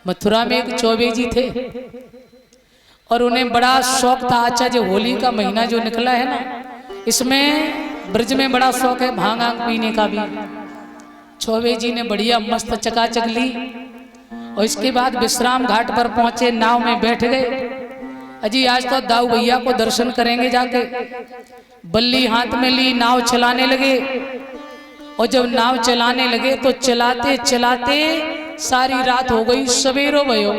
मथुरा में एक चौबे जी थे और उन्हें बड़ा शौक था। अच्छा जो होली का महीना जो निकला है ना, इसमें ब्रज में बड़ा शौक है भांग आंग पीने का भी। चौबे जी ने बढ़िया मस्त चकाचक ली और इसके बाद विश्राम घाट पर पहुंचे, नाव में बैठ गए। अजी आज तो दाऊ भैया को दर्शन करेंगे जाके। बल्ली हाथ में ली, नाव चलाने लगे। और जब नाव चलाने लगे तो चलाते चलाते सारी रात हो गई, सवेरो भयो।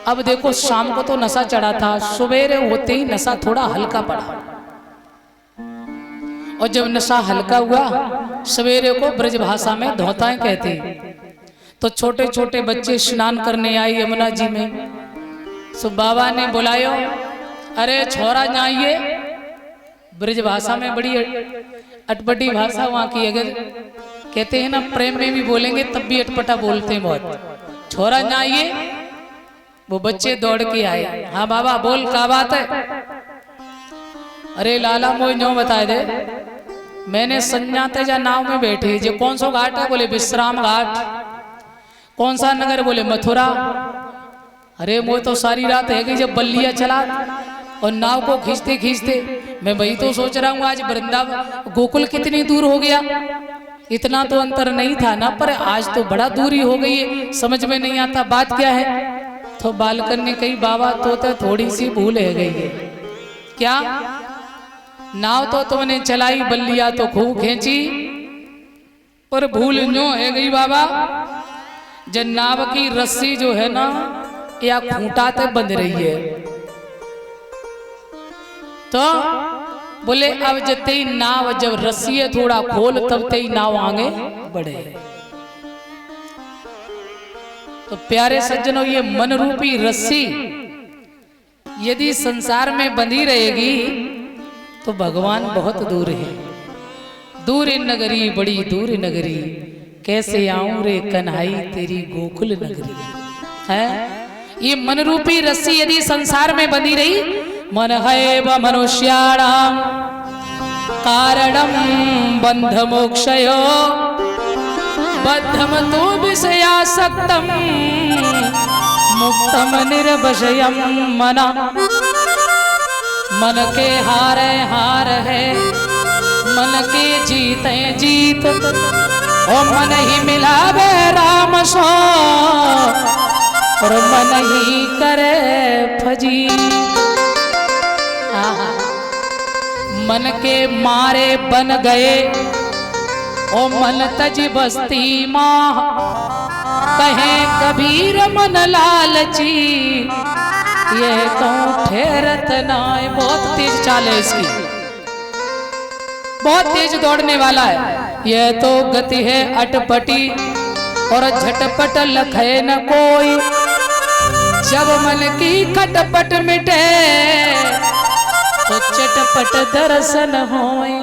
अब देखो शाम को तो नशा चढ़ा था, सवेरे होते ही नशा थोड़ा हल्का पड़ा। और जब नशा हल्का हुआ, सवेरे को ब्रज भाषा में धोताएं कहते। तो छोटे छोटे बच्चे स्नान करने आए यमुना जी में। सो बाबा ने बुलायो, अरे छोरा जाइए। ब्रज भाषा में बड़ी अटपटी भाषा वहाँ की, अगर कहते हैं ना प्रेम में भी बोलेंगे तब भी अटपटा बोलते हैं बहुत। छोरा जाइए। वो बच्चे दौड़ के आए, हाँ बाबा बोल क्या बात है। अरे लाला मोई न्यो बताए दे, मैंने संज्ञा तेजा नाव में बैठे। जो कौन सा घाट है? बोले विश्राम घाट। कौन सा नगर? बोले मथुरा। अरे वो तो सारी रात है कि जब बल्लिया चला और नाव को खींचते खींचते मैं वही तो सोच रहा हूँ आज वृंदावन गोकुल कितनी दूर हो गया। इतना तो अंतर नहीं था ना, पर आज तो बड़ा दूरी हो गई है, समझ में नहीं आता बात क्या है। तो बालकन ने कही बाबा तो थोड़ी सी भूल है गई है। क्या? नाव तो तुमने चलाई, बल्लिया तो खूब खींची, पर भूल न्यो है गई बाबा। जब नाव की रस्सी जो है ना या खूंटा तक बंध रही है। तो बोले अब जते ही नाव जब रस्सी है थोड़ा खोल तब ते ही नाव आगे बढ़े। तो प्यारे सज्जनों, ये मन रूपी रस्सी यदि संसार में बंधी रहेगी तो भगवान बहुत दूर है। दूर नगरी बड़ी दूर नगरी, कैसे आऊं रे कन्हाई तेरी गोकुल नगरी। है ये मन रूपी रस्सी यदि संसार में बंधी रही, मन है व मनुष्याणाम कारणम बंध मोक्षयो बद्धम तो विषयासक्तम मुक्तम निर्वशयम मना। मन के हारे हार है, मन के जीते जीत, और मन ही मिलावे राम सो और मन ही करे फजी। मन के मारे बन गए ओ मन तज बस्ती माह, कहे कबीर मन लालची, ये कहूँ ठहरत नाय। बहुत तेज चाल है इसकी, बहुत तेज दौड़ने वाला है। यह तो गति है अटपटी और झटपट लखे न कोई, जब मन की खटपट मिटे तो चटपट दर्शन होए।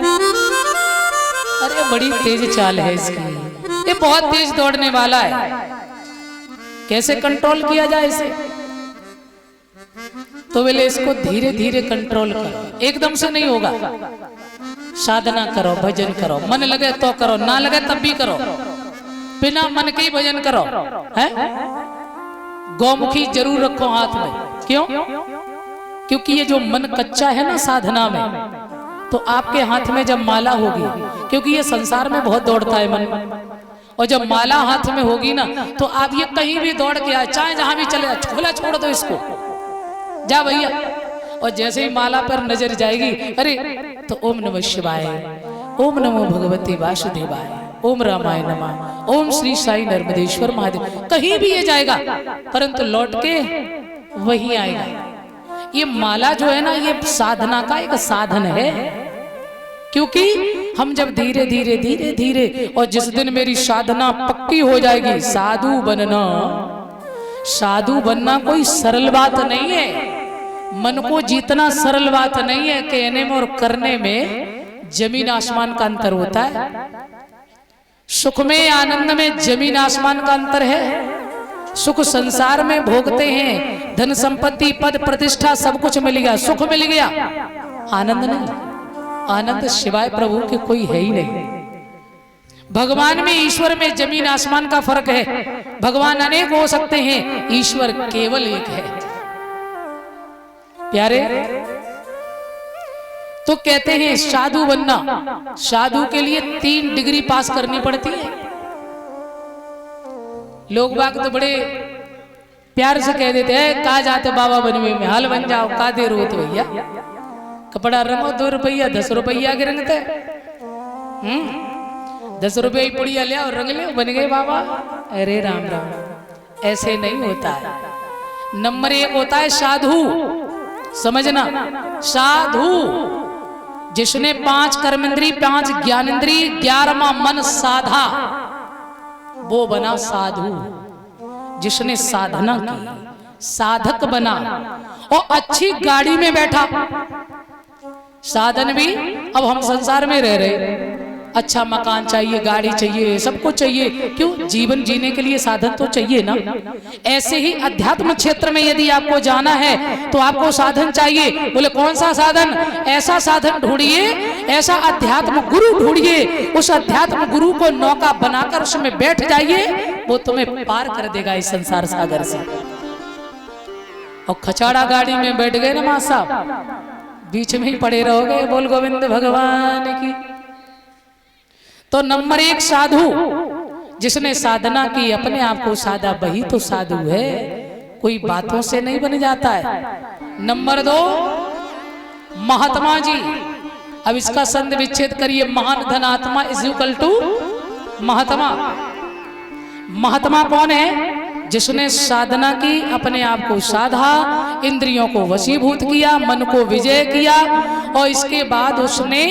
अरे बड़ी तेज चाल है इसकी, ये बहुत तेज दौड़ने वाला है। कैसे कंट्रोल किया जाए इसे? तो बोले इसको धीरे धीरे कंट्रोल करो, एकदम से नहीं होगा। साधना करो, भजन करो, मन लगे तो करो, ना लगे तब भी करो, बिना मन के ही भजन करो। है गौमुखी जरूर रखो हाथ में। क्यों? क्योंकि ये जो मन कच्चा है ना साधना में, तो आपके हाथ में जब माला होगी, क्योंकि ये संसार में बहुत दौड़ता है मन, और जब माला हाथ में होगी ना तो आप ये कहीं भी दौड़ के आए, चाहे जहां भी चले, खुला छोड़ दो इसको, जा भैया। और जैसे ही माला पर नजर जाएगी, अरे तो ओम नमः शिवाय, ओम नमो भगवते वासुदेवाय, ओम रामाय नमः, ओम श्री साई नर्मदेश्वर महादेव, कहीं भी ये जाएगा परंतु लौट के वही आएगा। ये माला जो है ना, ये साधना का एक साधन है। क्योंकि हम जब धीरे धीरे धीरे धीरे, और जिस दिन मेरी साधना पक्की हो जाएगी, साधु बनना, साधु बनना कोई सरल बात नहीं है। मन को जीतना सरल बात नहीं है, कहने में और करने में जमीन आसमान का अंतर होता है। सुख में आनंद में जमीन आसमान का अंतर है। सुख संसार में भोगते हैं, धन संपत्ति पद प्रतिष्ठा सब कुछ मिल गया, सुख मिल गया, आनंद नहीं। आनंद शिवाय प्रभु के कोई है ही नहीं। भगवान में ईश्वर में जमीन आसमान का फर्क है। भगवान अनेक हो सकते हैं, ईश्वर केवल एक है। प्यारे, तो कहते हैं साधु बनना, साधु के लिए 3 डिग्री पास करनी पड़ती है। लोग बाग तो बड़े प्यार से कह देते हैं, कहा जाते बाबा बनवे में, हाल बन जाओ, का देर हो तो भैया, कपड़ा रंगो 2 रुपया 10 रुपया के रंगते, 10 रुपया ही पुड़िया ले और रंग ले, बन गए बाबा। अरे राम राम, ऐसे नहीं होता है। नंबर 1 होता है साधु, समझना, साधु जिसने 5 कर्मेंद्री 5 ज्ञानेंद्री 11वां मन साधा, वो बना साधु। जिसने साधना की, साधक बना और अच्छी गाड़ी में बैठा। साधन भी, अब हम संसार में रह रहे, अच्छा मकान चाहिए, गाड़ी चाहिए, सब कुछ चाहिए। क्यों? जीवन जीने के लिए साधन तो चाहिए ना। ऐसे ही अध्यात्म क्षेत्र में यदि आपको जाना है तो आपको साधन चाहिए। बोले कौन सा साधन? ऐसा साधन ढूंढिए, ऐसा अध्यात्म गुरु ढूंढिए, उस अध्यात्म गुरु को नौका बनाकर उसमें बैठ जाइए, वो तुम्हें पार कर देगा इस संसार सागर से। और खचाड़ा गाड़ी में बैठ गए ना मां साहब, बीच में ही पड़े रहोगे। बोल गोविंद भगवान की। तो नंबर 1 साधु, जिसने साधना की, अपने आप को साधा, वही तो साधु है, कोई बातों से नहीं बन जाता है। नंबर 2 महात्मा जी। अब इसका संधि विच्छेद करिए। महान धन आत्मा इज इक्वल टू महात्मा। महात्मा कौन है? जिसने साधना की, अपने आप को साधा, इंद्रियों को वशीभूत किया, मन को विजय किया, और इसके बाद उसने,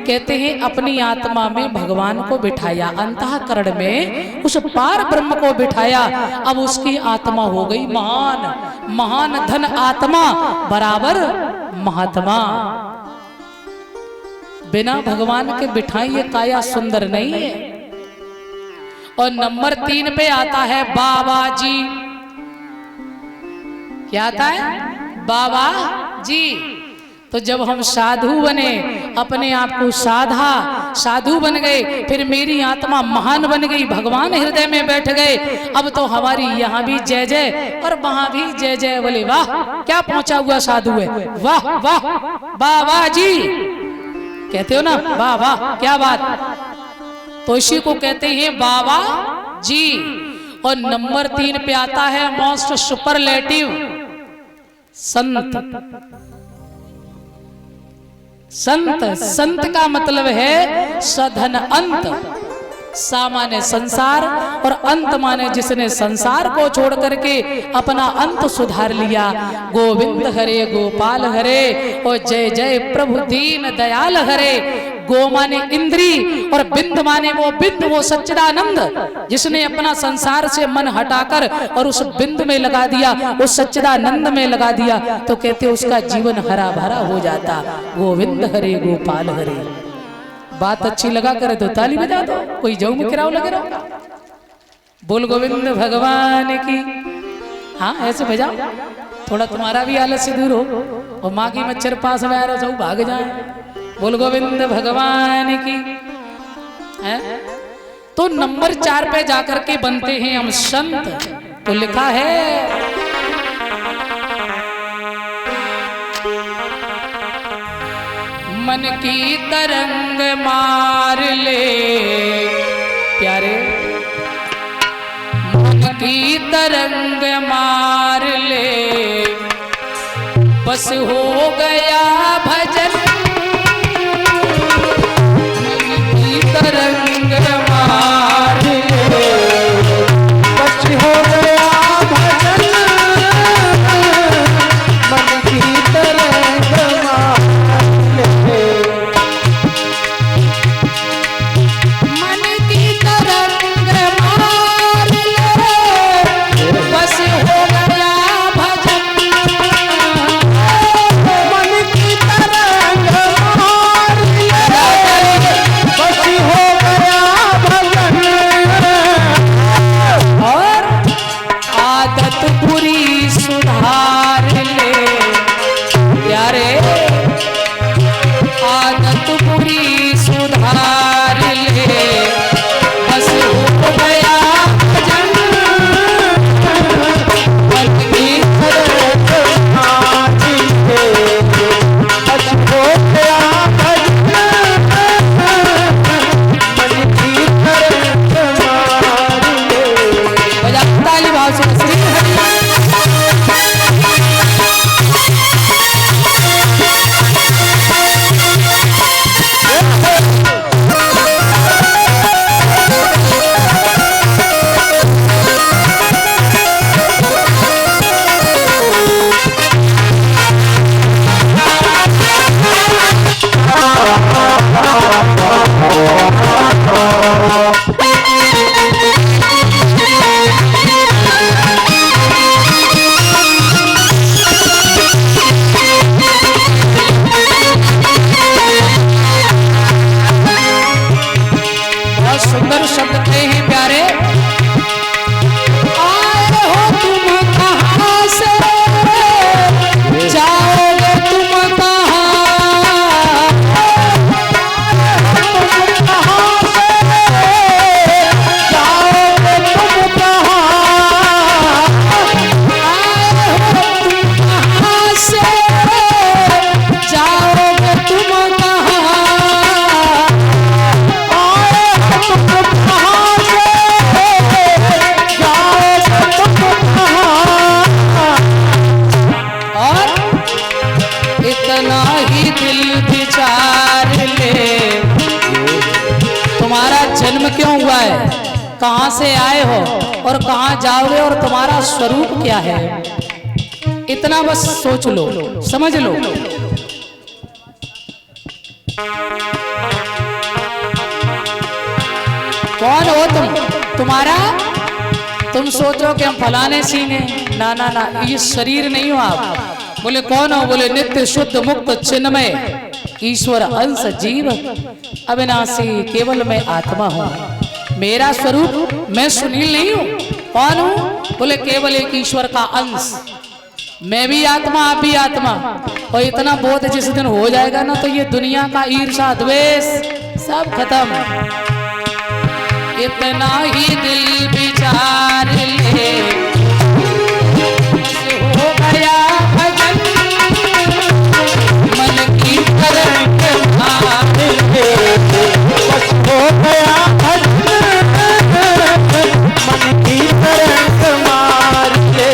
कहते हैं, अपनी आत्मा में भगवान को बिठाया, अंतःकरण में उस पार ब्रह्म को बिठाया। अब उसकी आत्मा हो गई महान। महान धन आत्मा बराबर महात्मा। बिना भगवान के बिठाए ये काया सुंदर नहीं है। और नंबर 3 पे आता है बाबा जी। क्या आता है? बाबा जी। तो जब हम साधु बने, अपने आप को साधा, साधु बन गए, फिर मेरी आत्मा महान बन गई, भगवान हृदय में बैठ गए। अब तो हमारी यहाँ भी जय जय और वहां भी जय जय। बोले वाह, क्या पहुंचा हुआ साधु है, वाह वाह, बाबा जी कहते हो ना, वाह वाह, क्या बात। तो इसी को कहते हैं बाबा जी। और नंबर 3 पे आता है मोस्ट सुपरलेटिव, संत। संत, संत का मतलब है सधन अंत। सामान्य संसार और अंत माने जिसने संसार को छोड़ करके अपना अंत सुधार लिया। गोविंद हरे गोपाल हरे और जय जय प्रभु दीन दयाल हरे। गो माने इंद्री और बिंद माने वो बिंद, वो सच्चिदानंद, जिसने अपना संसार से मन हटाकर और उस बिंद में लगा दिया, उस सच्चिदानंद में लगा दिया, तो कहते उसका जीवन हरा भरा हो जाता। गोविंद हरे गोपाल हरे। बात अच्छी लगा करे तो ताली बजा दो, कोई जाऊ में किराओ लगे रहो। बोल गोविंद भगवान की। हाँ ऐसे बजाओ, थोड़ा तुम्हारा भी आलस्य दूर हो और माँ की मच्छर पास में आ रहा सब भाग जाए। बोल गोविंद भगवान की। है? तो नंबर 4 पे जाकर के बनते हैं हम संत। तो लिखा है मन की तरंग मार ले प्यारे, मन की तरंग मार ले, बस हो गया भजन। मन की तरंग मार ले, बस हो गया भजन। मन की तरंग मार ले, मन की तरंग मार ले, बस हो गया भजन। मन है, कहां से आए हो और कहां जाओगे और तुम्हारा स्वरूप क्या है, इतना बस सोच लो, समझ लो। कौन हो तुम, तुम्हारा, तुम सोचो कि हम फलाने सीने, ना ना ना, ये शरीर नहीं हो आप। बोले कौन हो, बोले नित्य शुद्ध मुक्त चिन्मय ईश्वर अंश जीव अविनाशी केवल मैं आत्मा हूं। मेरा स्वरूप, मैं सुनील नहीं हूं। कौन हूं, बोले केवल एक ईश्वर का अंश। मैं भी आत्मा, आप भी आत्मा। और इतना बोध जिस दिन हो जाएगा ना, तो ये दुनिया का ईर्षा द्वेष सब खत्म। इतना ही दिल विचार ले, हो गया भजन मन की करंट मार ले, हो गया भजन मन की करंट मार ले।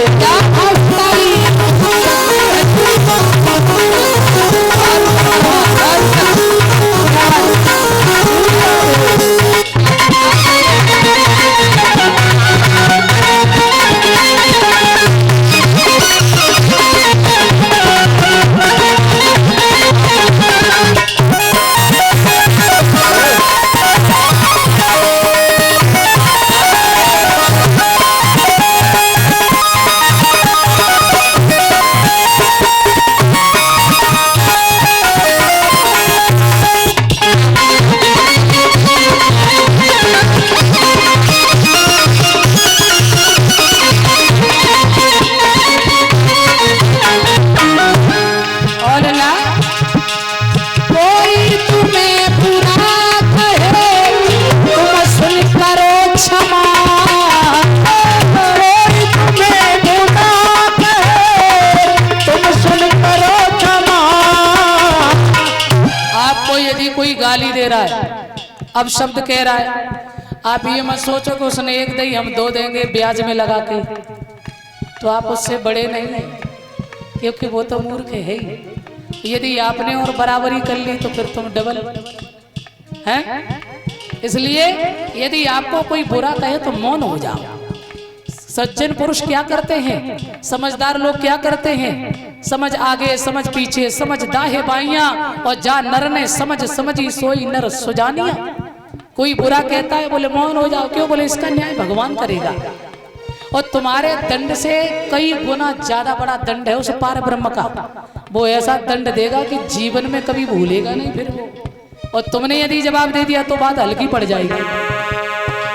गाली दे रहा है, अब शब्द कह रहा है, आप ये मत सोचो कि उसने एक दही हम दो देंगे ब्याज में लगा के, तो आप उससे बड़े नहीं हैं, क्योंकि वो तो मूर्ख है ही। यदि आपने और बराबरी कर ली तो फिर तुम डबल हैं। इसलिए यदि आपको कोई बुरा कहे तो मौन हो जाओ। सज्जन पुरुष क्या करते हैं, समझदार लोग क्या करते हैं, समझ आगे समझ पीछे, समझ दाहे बाइयां, और जा नर ने समझ समझी सोई नर सुजानिया। कोई बुरा कहता है, बोले मौन हो जाओ। क्यों, बोले इसका न्याय भगवान करेगा, और तुम्हारे दंड से कई गुना ज्यादा बड़ा दंड है उस पार ब्रह्म का। वो ऐसा दंड देगा कि जीवन में कभी भूलेगा नहीं फिर वो, और तुमने यदि जवाब दे दिया तो बात हल्की पड़ जाएगी।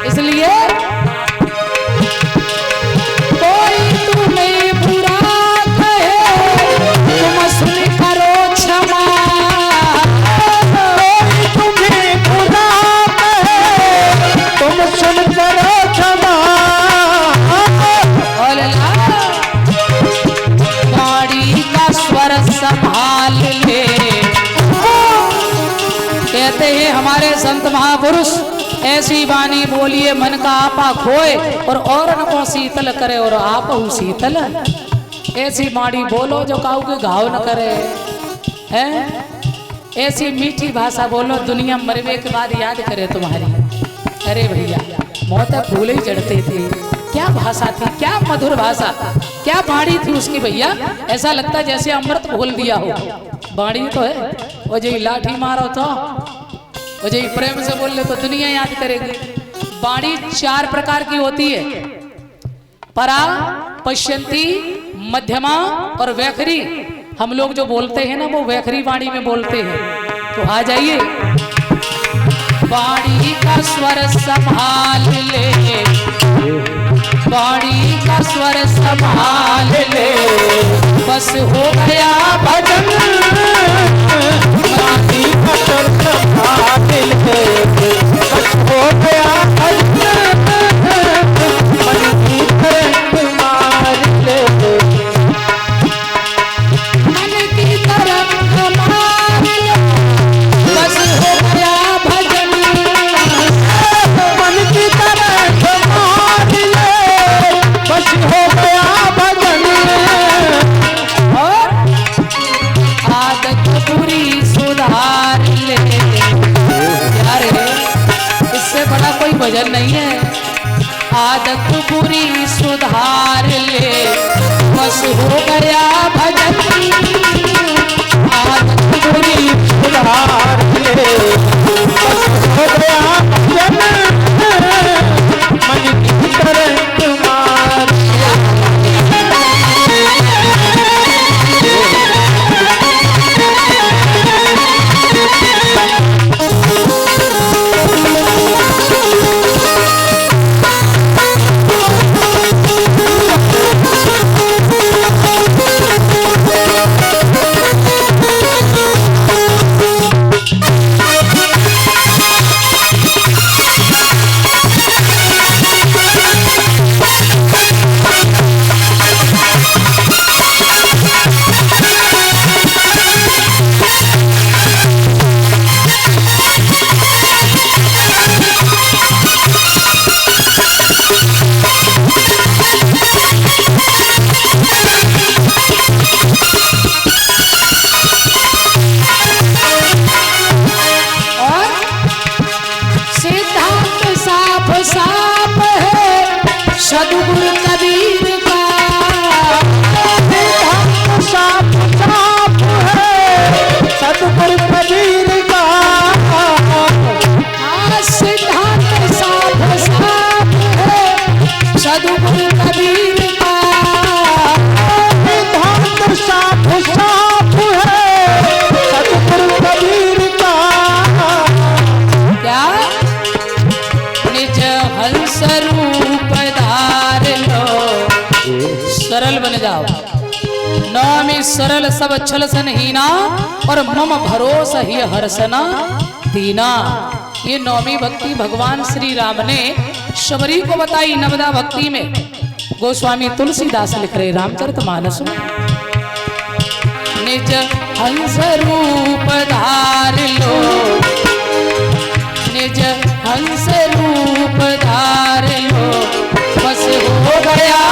इसलिए कोई तुम्हें बुरा कहे तुम सुन करो क्षमा, कोई तुम्हें बुरा कहे तुम सुन करो क्षमा। गाड़ी का स्वर संभाल ले, कहते हैं हमारे संत महापुरुष, ऐसी वाणी बोलिए मन का आपा खोए, और औरन को शीतल करे और आप हूँ शीतल। ऐसी वाणी बोलो जो काऊ के घाव न करे, हैं? ऐसी मीठी भाषा बोलो दुनिया मरवे के बाद याद करे तुम्हारी। अरे भैया मौत फूल ही चढ़ते थे, क्या भाषा थी, क्या मधुर भाषा, क्या वाणी थी उसकी भैया। ऐसा लगता जैसे अमृत घोल दिया हो। वाणी तो है, और जो लाठी मारो तो, और जो प्रेम से बोल ले तो दुनिया याद करेगी। वाणी चार प्रकार की होती है, परा, पश्यंती, मध्यमा और वैखरी। हम लोग जो बोलते हैं ना वो वैखरी वाणी में बोलते हैं। तो आ जाइए, वाणी का स्वर संभाल ले, वाणी का स्वर संभाल ले, बस हो गया भजन वाणी का स्वर संभाल ले, बस हो गया भजन मन की तरंग मार ले, मन की तरंग मार ले, बस हो गया भजन मन की तरंग मार ले, बस हो गया भजन। और आदत बुरी सुधार ले, यार इससे बड़ा कोई भजन नहीं सुधार ले, बस हो गया भजन, आदत बुरी सुधार ले, बस हो गया भजन, मन की करंट मार। साफ है सदगुरु कबीर का, साफ साफ है सदगुरु कबीर का, सिद्धांत साफ साफ है सदगुरु कबीर का, सिद्धांत साफ साफ है सदगुरु कबीर का। क्या निज हंस रूप धार लो, सरल बन जाओ, नौमी सरल सब छल सनहीना, और मम भरोसा ही हर्षना दीना। ये नौमी भक्ति भगवान श्री राम ने शबरी को बताई नवदा भक्ति में। गोस्वामी तुलसीदास लिख रहे रामचरितमानस में, निज हंस रूप धार लो, निज हंस रूप धार लो, बस हो गया